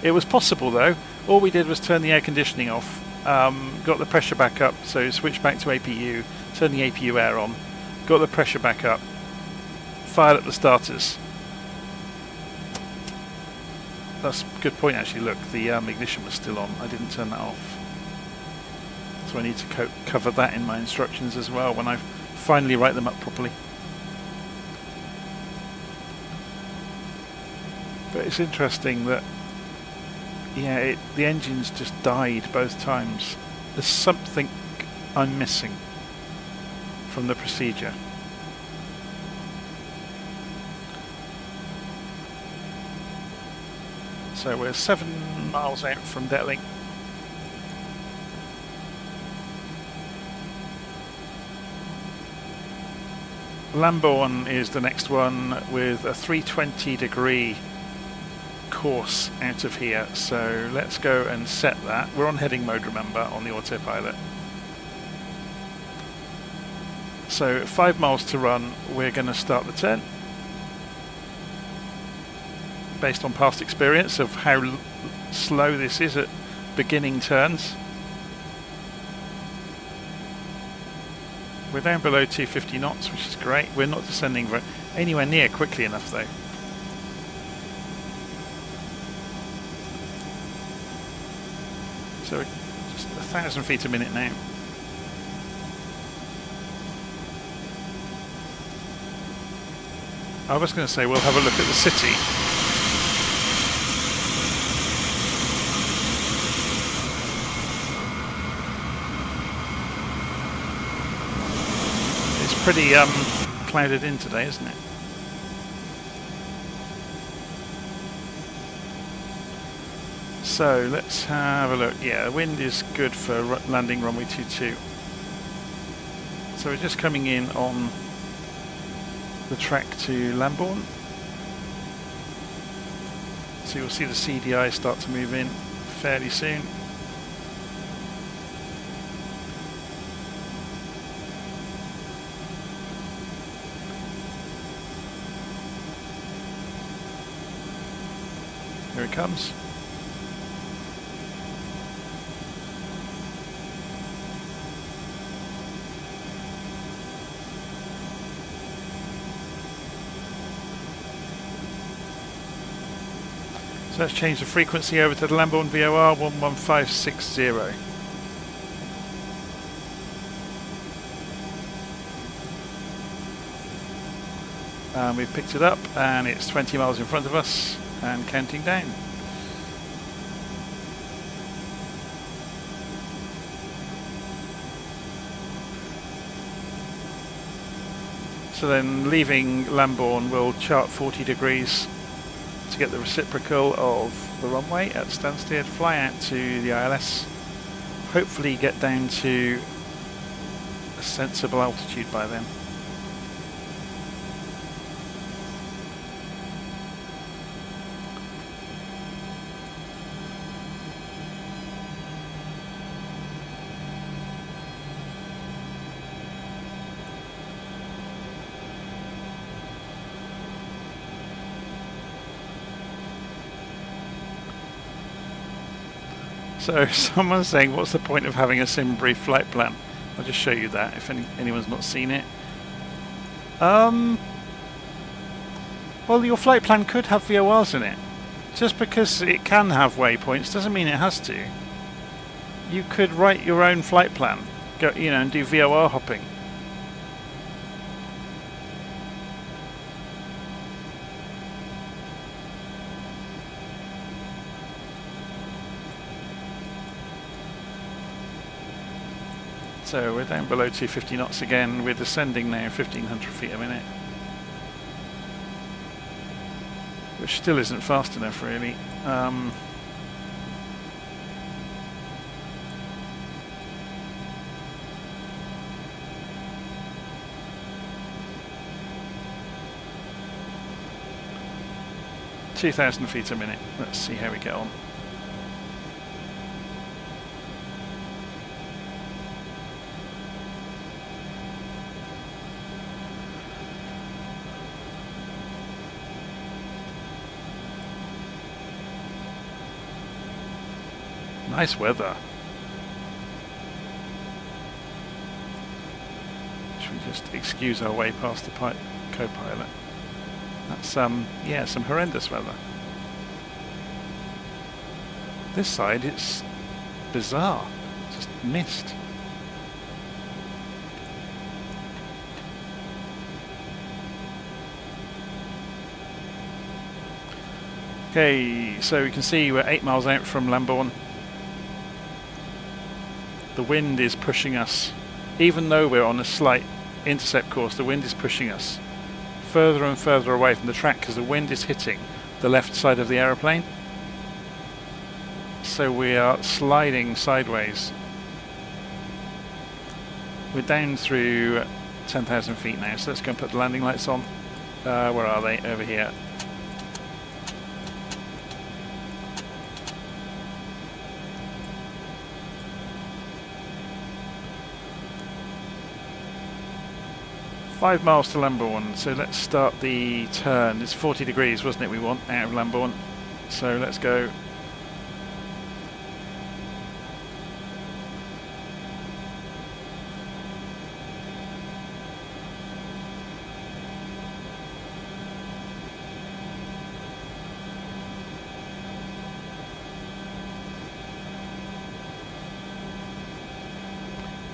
It was possible though. All we did was turn the air conditioning off, got the pressure back up, so switched back to APU, turned the APU air on, got the pressure back up, fired up the starters. That's a good point actually, look, the ignition was still on, I didn't turn that off. So I need to cover that in my instructions as well when I finally write them up properly. But it's interesting that, yeah, the engines just died both times. There's something I'm missing from the procedure. So we're 7 miles out from Detling. Lambourne is the next one with a 320-degree course out of here. So let's go and set that. We're on heading mode, remember, on the autopilot. So 5 miles to run. We're going to start the turn, based on past experience of how slow this is at beginning turns. We're down below 250 knots, which is great. We're not descending anywhere near quickly enough though. So we're just 1,000 feet a minute now. I was going to say we'll have a look at the city. Pretty clouded in today, isn't it? So let's have a look. Yeah, the wind is good for landing runway 22. So we're just coming in on the track to Lambourne. So you'll see the CDI start to move in fairly soon. Here it comes. So let's change the frequency over to the Lamborn VOR 11560. And we've picked it up, and it's 20 miles in front of us and counting down. So then leaving Lamborn, we'll chart 40 degrees to get the reciprocal of the runway at Stansted, fly out to the ILS, hopefully get down to a sensible altitude by then. So someone's saying, what's the point of having a Simbrief flight plan? I'll just show you that if anyone's not seen it. Well, your flight plan could have VORs in it. Just because it can have waypoints doesn't mean it has to. You could write your own flight plan, go, and do VOR hopping. So we're down below 250 knots again. We're descending now 1500 feet a minute, which still isn't fast enough, really. 2,000 feet a minute. Let's see how we get on. Nice weather. Should we just excuse our way past the co-pilot? That's yeah, some horrendous weather. This side, it's bizarre. Just mist. Okay, so we can see we're 8 miles out from Lamborn. The wind is pushing us, even though we're on a slight intercept course, the wind is pushing us further and further away from the track because the wind is hitting the left side of the aeroplane. So we are sliding sideways. We're down through 10,000 feet now, so let's go and put the landing lights on. Where are they? Over here. Five miles to Lamborn, so let's start the turn. It's 40 degrees, wasn't it, we want out of Lamborn? So let's go.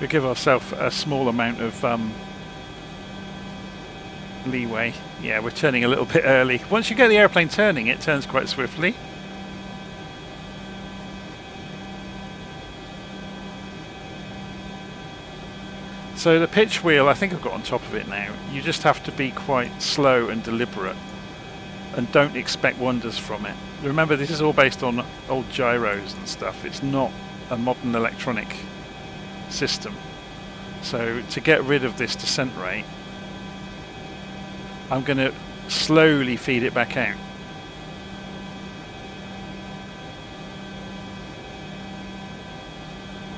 We give ourselves a small amount of leeway. Yeah, we're turning a little bit early. Once you get the airplane turning, it turns quite swiftly. So the pitch wheel, I think I've got on top of it now. You just have to be quite slow and deliberate and don't expect wonders from it. Remember, this is all based on old gyros and stuff. It's not a modern electronic system. So to get rid of this descent rate, I'm going to slowly feed it back out.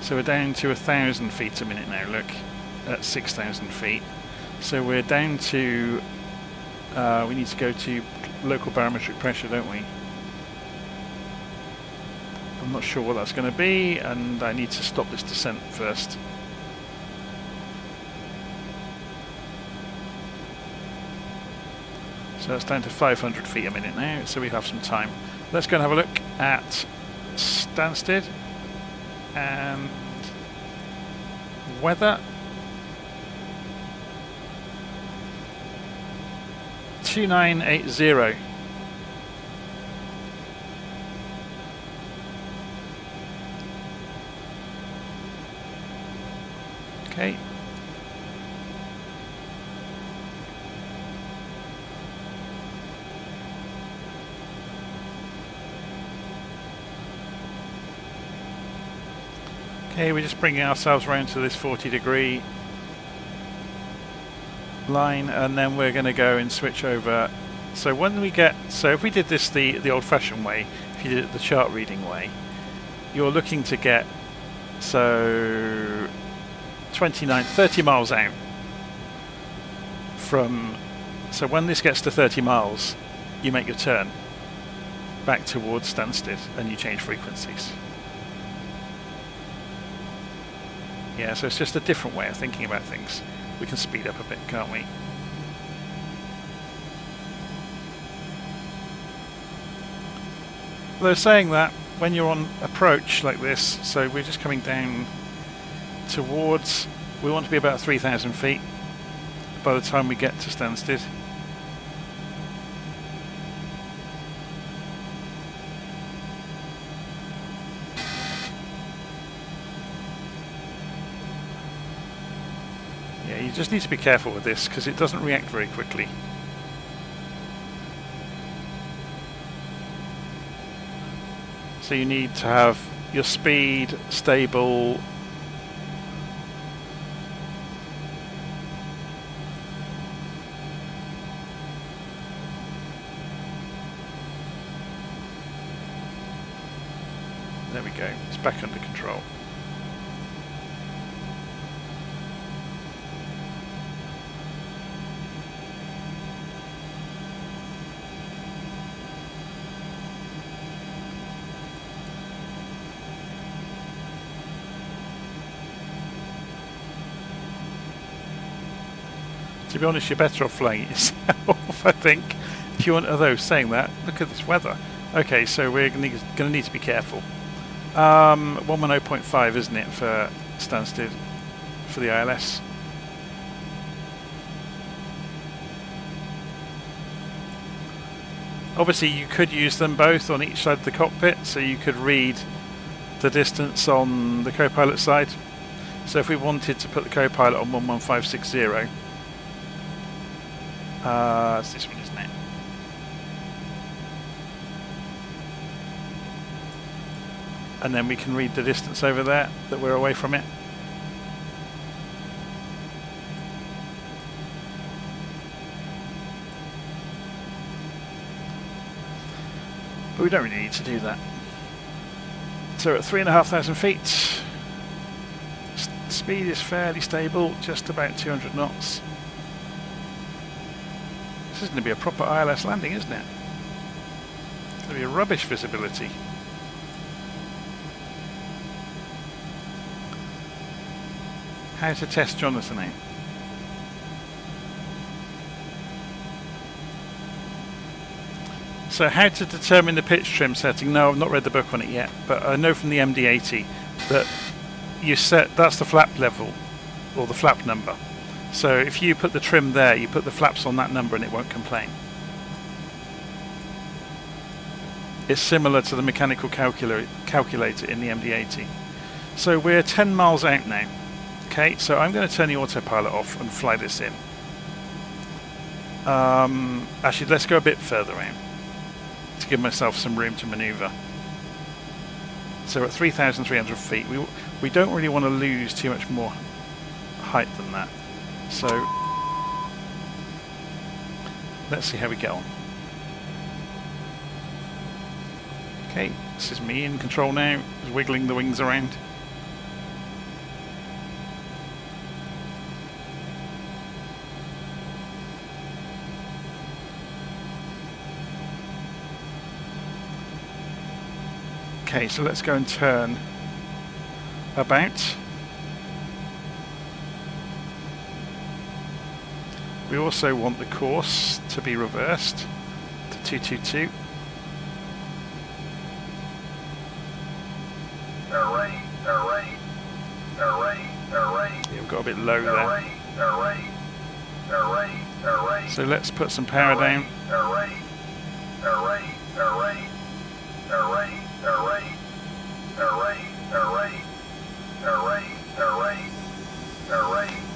So we're down to 1,000 feet a minute now, look, at 6,000 feet. So we're down to, we need to go to local barometric pressure, don't we? I'm not sure what that's going to be, and I need to stop this descent first. So it's down to 500 feet a minute now, so we have some time. Let's go and have a look at Stansted and weather. 2980. Okay. Okay, we're just bringing ourselves around to this 40-degree line, and then we're going to go and switch over. So when we get, so if we did this the old-fashioned way, if you did it the chart reading way, you're looking to get, so 30 miles out from, so when this gets to 30 miles, you make your turn back towards Stansted and you change frequencies. Yeah, so it's just a different way of thinking about things. We can speed up a bit, can't we? They're saying that when you're on approach like this, so we're just coming down towards, we want to be about 3,000 feet by the time we get to Stansted. Yeah, you just need to be careful with this because it doesn't react very quickly. So you need to have your speed stable. There we go, it's back under control. To be honest, you're better off flying it yourself, I think. If you want, although saying that, look at this weather. Okay, so we're going to need to be careful. 110.5, isn't it, for Stansted, for the ILS? Obviously, you could use them both on each side of the cockpit, so you could read the distance on the co-pilot side. So if we wanted to put the co-pilot on 11560, it's this one, isn't it? And then we can read the distance over there that we're away from it. But we don't really need to do that. So at 3,500 feet, speed is fairly stable, just about 200 knots. This is going to be a proper ILS landing, isn't it? It's going to be a rubbish visibility. How to test Jonathan out. So how to determine the pitch trim setting? No, I've not read the book on it yet, but I know from the MD-80 that you set, that's the flap level, or the flap number. So if you put the trim there, you put the flaps on that number and it won't complain. It's similar to the mechanical calculator in the MD-80. So we're 10 miles out now. Okay, so I'm going to turn the autopilot off and fly this in. Actually, let's go a bit further out to give myself some room to maneuver. So at 3,300 feet, we don't really want to lose too much more height than that. So let's see how we get on. Okay, this is me in control now, just wiggling the wings around. Okay, so let's go and turn about. We also want the course to be reversed to 222. low there. So let's put some power down.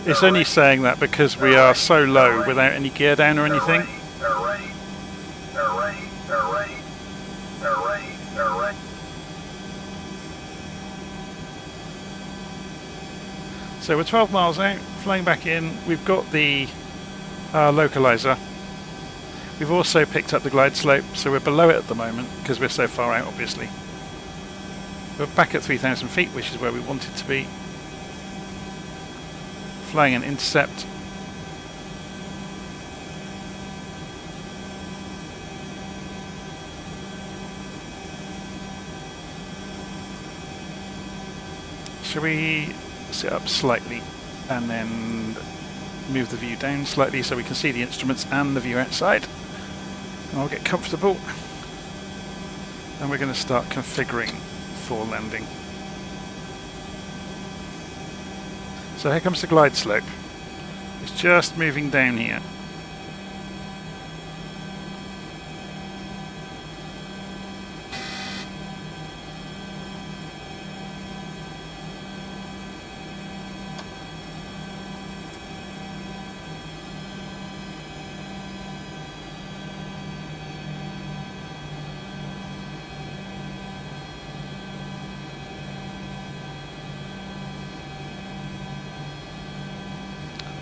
It's only saying that because we are so low without any gear down or anything. So we're 12 miles out, flying back in. We've got the localizer. We've also picked up the glide slope, so we're below it at the moment because we're so far out, obviously. We're back at 3,000 feet, which is where we wanted to be. Flying an intercept. Shall we sit up slightly and then move the view down slightly so we can see the instruments and the view outside? And I'll get comfortable. And we're going to start configuring for landing. So here comes the glide slope. It's just moving down here.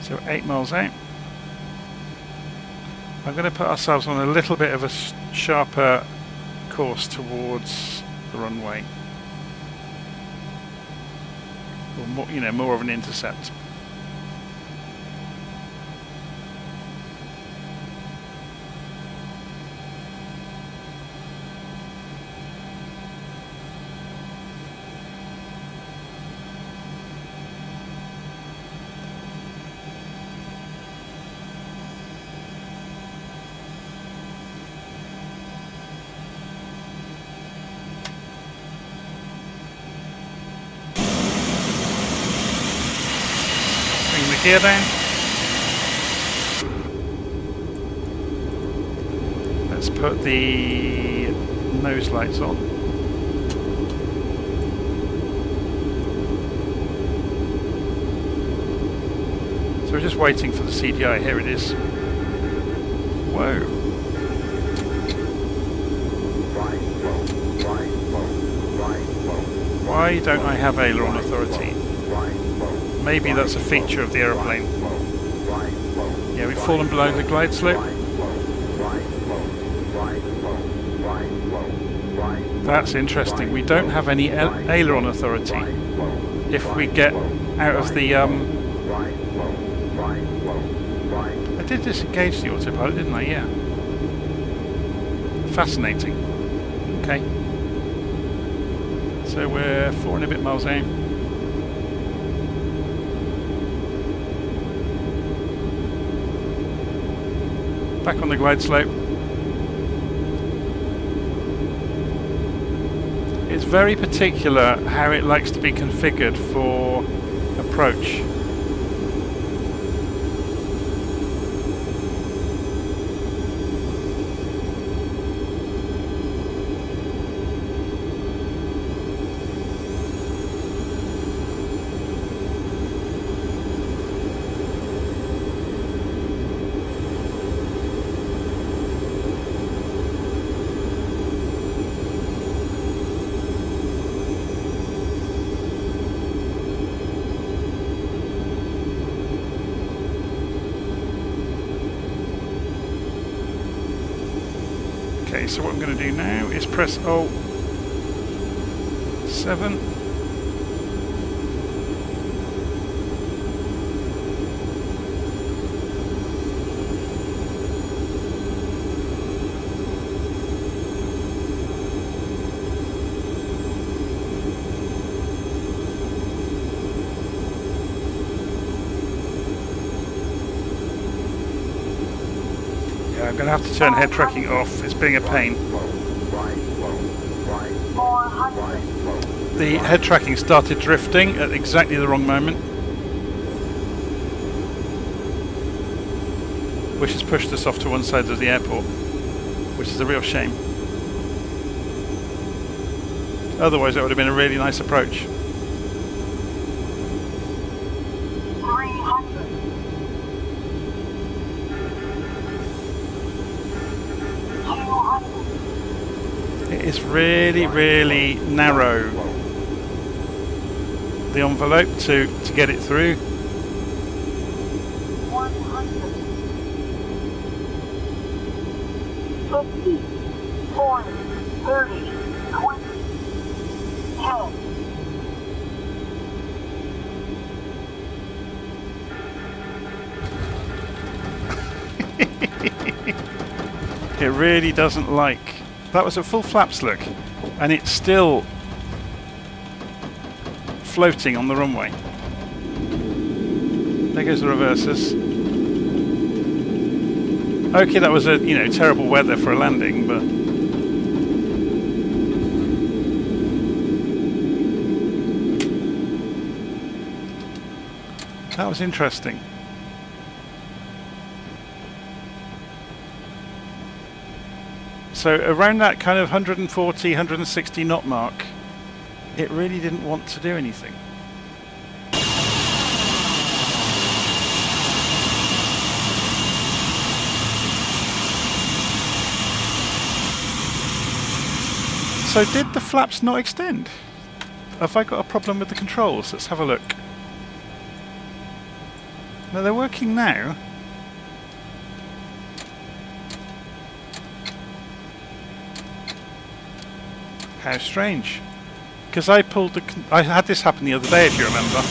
So 8 miles out. I'm going to put ourselves on a little bit of a sharper course towards the runway, or more, you know, more of an intercept. Gear down. Let's put the nose lights on. So we're just waiting for the CDI. Here it is. Whoa. Why don't I have aileron authority? Maybe that's a feature of the aeroplane. Yeah, we've fallen below the glide slope. That's interesting. We don't have any aileron authority. If we get out of the... I did disengage the autopilot, didn't I? Yeah. Fascinating. Okay. So we're 4 and a bit miles out. Back on the glide slope. It's very particular how it likes to be configured for approach. Okay, so what I'm going to do now is press Alt 7. I'm going to have to turn head tracking off. It's being a pain. The head tracking started drifting at exactly the wrong moment. which has pushed us off to one side of the airport, which is a real shame. Otherwise, it would have been a really nice approach. It is really, really narrow, the envelope to get it through. 50, 40, 30, 20, 10. It really doesn't like. That was at full flaps, look, and it's still floating on the runway. There goes the reversers. Okay, that was a terrible weather for a landing, but that was interesting. So around that kind of 140, 160 knot mark, it really didn't want to do anything. So did the flaps not extend? Have I got a problem with the controls? Let's have a look. No, they're working now. How strange. Because I had this happen the other day, if you remember.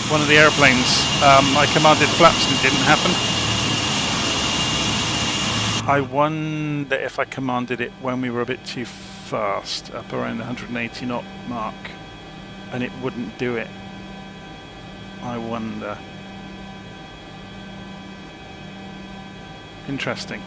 One of the airplanes, I commanded flaps and it didn't happen. I wonder if I commanded it when we were a bit too fast, up around the 180 knot mark, and it wouldn't do it. I wonder. Interesting.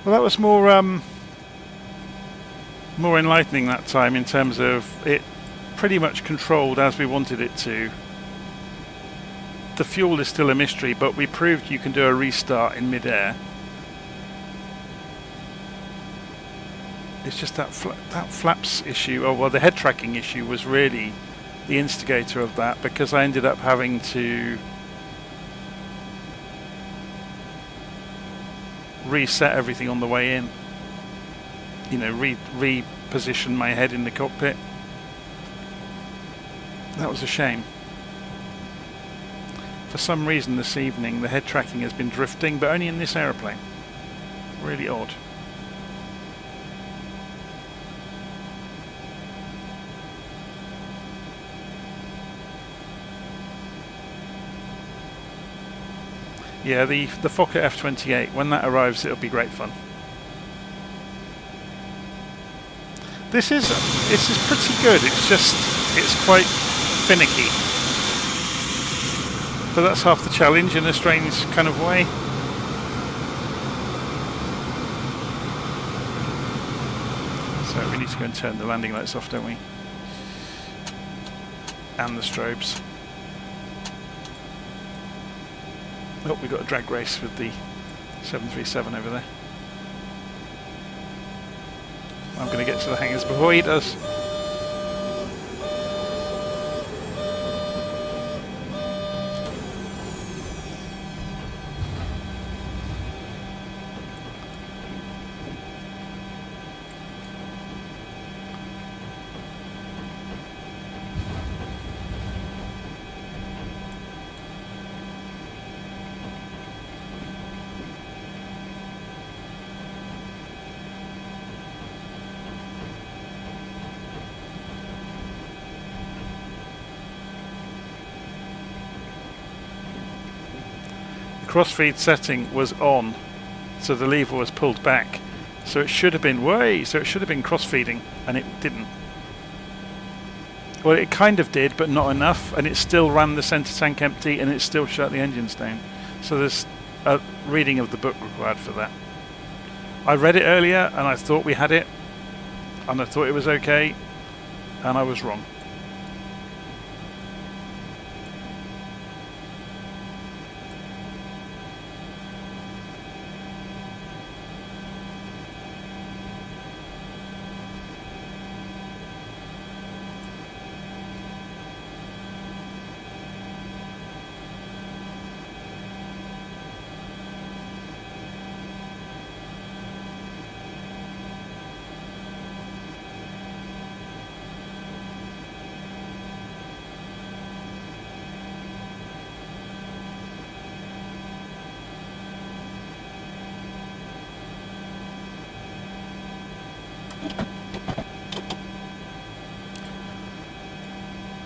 Well, that was more enlightening that time, in terms of it pretty much controlled as we wanted it to. The fuel is still a mystery, but we proved you can do a restart in mid-air. It's just that flaps issue, or well, the head tracking issue was really the instigator of that, because I ended up having to reset everything on the way in, reposition my head in the cockpit. That was a shame. For some reason this evening the head tracking has been drifting, but only in this aeroplane. Really odd. Yeah, the Fokker F-28, when that arrives, it'll be great fun. This is pretty good. It's quite finicky, but that's half the challenge in a strange kind of way. So we need to go and turn the landing lights off, don't we? And the strobes. Oh, we've got a drag race with the 737 over there. I'm going to get to the hangars before he does. crossfeed setting was on, so the lever was pulled back. So it should have been crossfeeding, and it didn't. Well, it kind of did, but not enough, and it still ran the centre tank empty, and it still shut the engines down. So there's a reading of the book required for that. I read it earlier, and I thought we had it, and I thought it was okay, and I was wrong.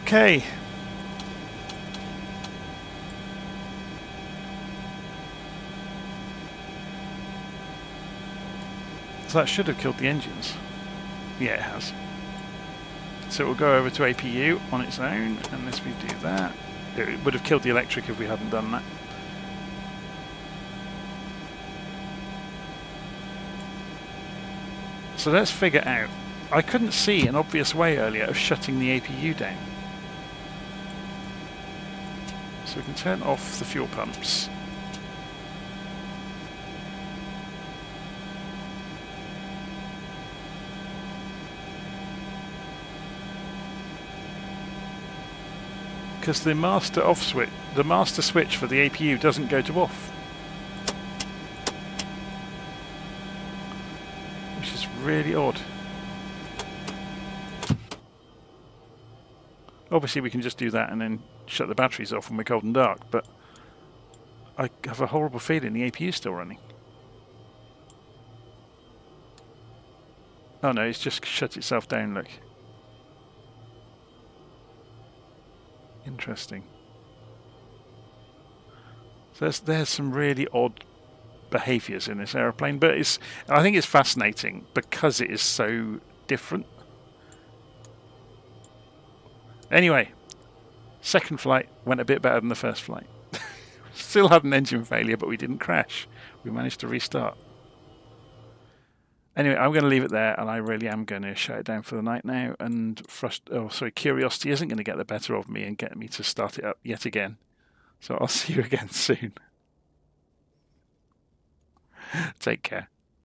Okay. So that should have killed the engines. Yeah, it has. So we'll go over to APU on its own, unless we do that. It would have killed the electric if we hadn't done that. So let's figure out. I couldn't see an obvious way earlier of shutting the APU down. So we can turn off the fuel pumps. Because the master off switch, the master switch for the APU doesn't go to off. Which is really odd. Obviously we can just do that and then shut the batteries off when we're cold and dark, but I have a horrible feeling the APU is still running. Oh no, it's just shut itself down, look. Interesting. So there's some really odd behaviours in this aeroplane, but I think it's fascinating because it is so different. Anyway, second flight went a bit better than the first flight. Still had an engine failure, but we didn't crash. We managed to restart. Anyway, I'm going to leave it there, and I really am going to shut it down for the night now. And curiosity isn't going to get the better of me and get me to start it up yet again. So I'll see you again soon. Take care.